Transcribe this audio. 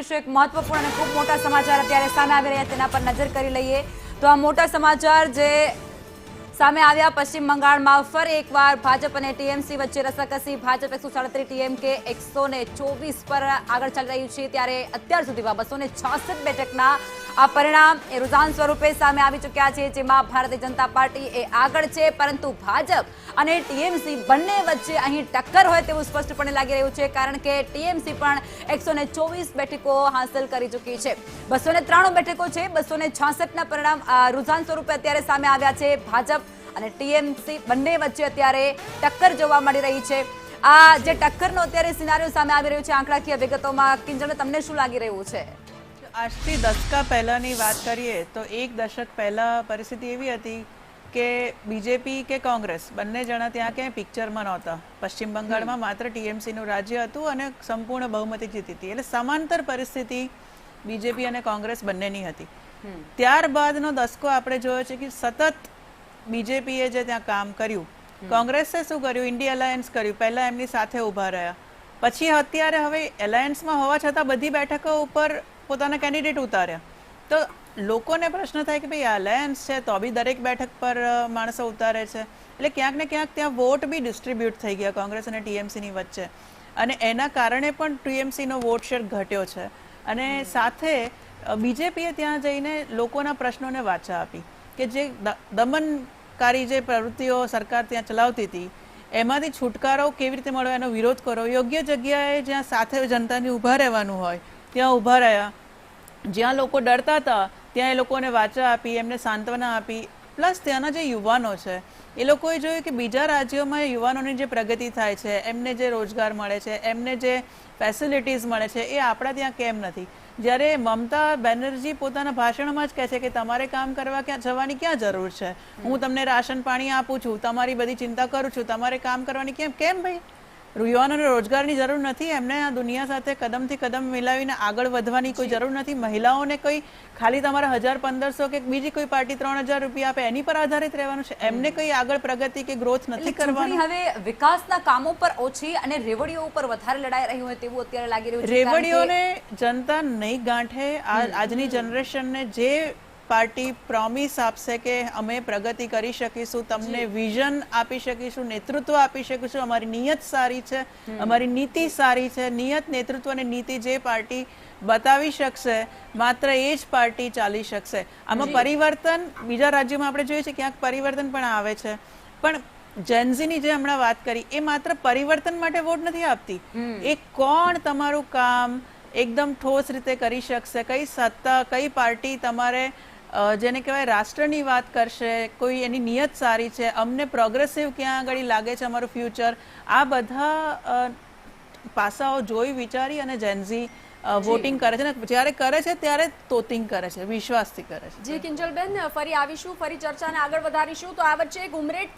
કરીશું એક મહત્વપૂર્ણ અને ખૂબ મોટા સમાચાર અત્યારે સામે આવી રહ્યા તેના પર નજર કરી લઈએ તો આ મોટા સમાચાર જે સામે આવ્યા પશ્ચિમ બંગાળમાં ફરી એકવાર ભાજપ અને ટીએમસી વચ્ચે રસાકસી ભાજપ 137 ટીએમકે 124 પર આગળ ચાલી રહ્યું છે ત્યારે અત્યાર સુધીમાં 266 બેઠકના આ પરિણામ એ રૂઝાન સ્વરૂપે સામે આવી ચૂક્યા છે જેમાં ભારતીય જનતા પાર્ટી એ આગળ છે પરંતુ ભાજપ અને ટીએમસી બંને વચ્ચે અહીં ટક્કર હોય તેવું સ્પષ્ટપણે લાગી રહ્યું છે કારણ કે ટીએમસી પણ 124 બેઠકો હાંસલ કરી ચૂકી છે 293 બેઠકો છે 266ના પરિણામ રૂઝાન સ્વરૂપે અત્યારે સામે આવ્યા છે ભાજપ અને ટીએમસી બંને વચ્ચે અત્યારે ટક્કર જોવા મળી રહી છે આ જે ટક્કરનો અત્યારે સિનારીઓ સામે આવી રહ્યો છે આંકડાકીય વિગતોમાં કિંજલ તમને શું લાગી રહ્યું છે આજથી દશકા પહેલાની વાત કરીએ તો એક દશક પહેલા પરિસ્થિતિ એવી હતી કે બીજેપી કે કોંગ્રેસ બંને જણા ત્યાં ક્યાંય પિક્ચરમાં નહોતા પશ્ચિમ બંગાળમાં માત્ર ટીએમસીનું રાજ્ય હતું અને સંપૂર્ણ બહુમતી જીતી હતી એટલે સમાંતર પરિસ્થિતિ બીજેપી અને કોંગ્રેસ બંનેની હતી ત્યારબાદનો દશકો આપણે જોયો છે કે સતત બીજેપીએ જે ત્યાં કામ કર્યું કોંગ્રેસે શું કર્યું ઇન્ડિયા એલાયન્સ કર્યું પહેલા એમની સાથે ઊભા રહ્યા પછી અત્યારે હવે એલાયન્સમાં હોવા છતાં બધી બેઠકો ઉપર પોતાના કેન્ડિડેટ ઉતાર્યા તો લોકોને પ્રશ્ન થાય કે ભાઈ એલાયન્સ છે તો બી દરેક બેઠક પર માણસો ઉતારે છે એટલે ક્યાંક ને ક્યાંક ત્યાં વોટ બી ડિસ્ટ્રીબ્યુટ થઈ ગયા કોંગ્રેસ અને ટીએમસીની વચ્ચે અને એના કારણે પણ ટીએમસીનો વોટ શેર ઘટ્યો છે અને સાથે બીજેપીએ ત્યાં જઈને લોકોના પ્રશ્નોને વાચા આપી કે જે દમનકારી જે પ્રવૃત્તિઓ સરકાર ત્યાં ચલાવતી હતી એમાંથી છુટકારો કેવી રીતે મળે એનો વિરોધ કરો યોગ્ય જગ્યાએ જ્યાં સાથે જનતાને ઊભા રહેવાનું હોય ત્યાં ઊભા રહ્યા જ્યાં લોકો ડરતા હતા ત્યાં એ લોકોને વાચા આપી એમને સાંત્વના આપી પ્લસ ત્યાંના જે યુવાનો છે એ લોકોએ જોયું કે બીજા રાજ્યોમાં યુવાનોની જે પ્રગતિ થાય છે એમને જે રોજગાર મળે છે એમને જે ફેસિલિટીઝ મળે છે એ આપણા ત્યાં કેમ નથી જ્યારે મમતા બેનર્જી પોતાના ભાષણમાં જ કહે છે કે તમારે કામ કરવા જવાની ક્યાં જરૂર છે હું તમને રાશન પાણી આપું છું તમારી બધી ચિંતા કરું છું તમારે કામ કરવાની કેમ ભાઈ યુવાનોને રોજગારની જરૂર નથી એમને આ દુનિયા સાથે કદમથી કદમ મિલાવીને આગળ વધવાની કોઈ જરૂર નથી મહિલાઓને કોઈ ખાલી તમારા 1500 કે બીજી કોઈ પાર્ટી 3000 રૂપિયા આપે એની પર આધારિત રહેવાનું છે એમને કોઈ આગળ પ્રગતિ કે ગ્રોથ નથી કરવાની હવે વિકાસના કામો પર ઓછી અને રેવડીઓ ઉપર વધારે લડાઈ રહી હોય તેવું અત્યારે લાગી રહ્યું છે રેવડીઓને જનતા નહીં ગાંઠે આજની જનરેશનને જે પાર્ટી પ્રોમિસ આપશે કે અમે પ્રગતિ કરી શકીશું તમને વિઝન આપી શકીશું નેતૃત્વ આપી શકીશું અમારી નિયત સારી છે અમારી નીતિ સારી છે નિયત નેતૃત્વ અને નીતિ જે પાર્ટી બતાવી શકશે માત્ર એ જ પાર્ટી ચાલી શકશે આમાં પરિવર્તન બીજા રાજ્યોમાં આપણે જોઈએ છે ક્યાંક પરિવર્તન પણ આવે છે પણ જેનઝીની જે હમણાં વાત કરી એ માત્ર પરિવર્તન માટે વોટ નથી આપતી એ કોણ તમારું કામ એકદમ ઠોસ રીતે કરી શકશે કઈ સત્તા કઈ પાર્ટી તમારે જેને કહેવાય રાષ્ટ્રની વાત કરશે કોઈ એની નિયત સારી છે અમને પ્રોગ્રેસિવ ક્યાં આગળ લાગે છે અમારું ફ્યુચર આ બધા પાસાઓ જોઈ વિચારી અને જેનઝી વોટિંગ કરે છે ને જ્યારે કરે છે ત્યારે તોતિંગ કરે છે વિશ્વાસથી કરે છે જી કિંજલબેન ફરી આવીશું ફરી ચર્ચાને આગળ વધારીશું તો આ વચ્ચે એક ઉમરેઠથી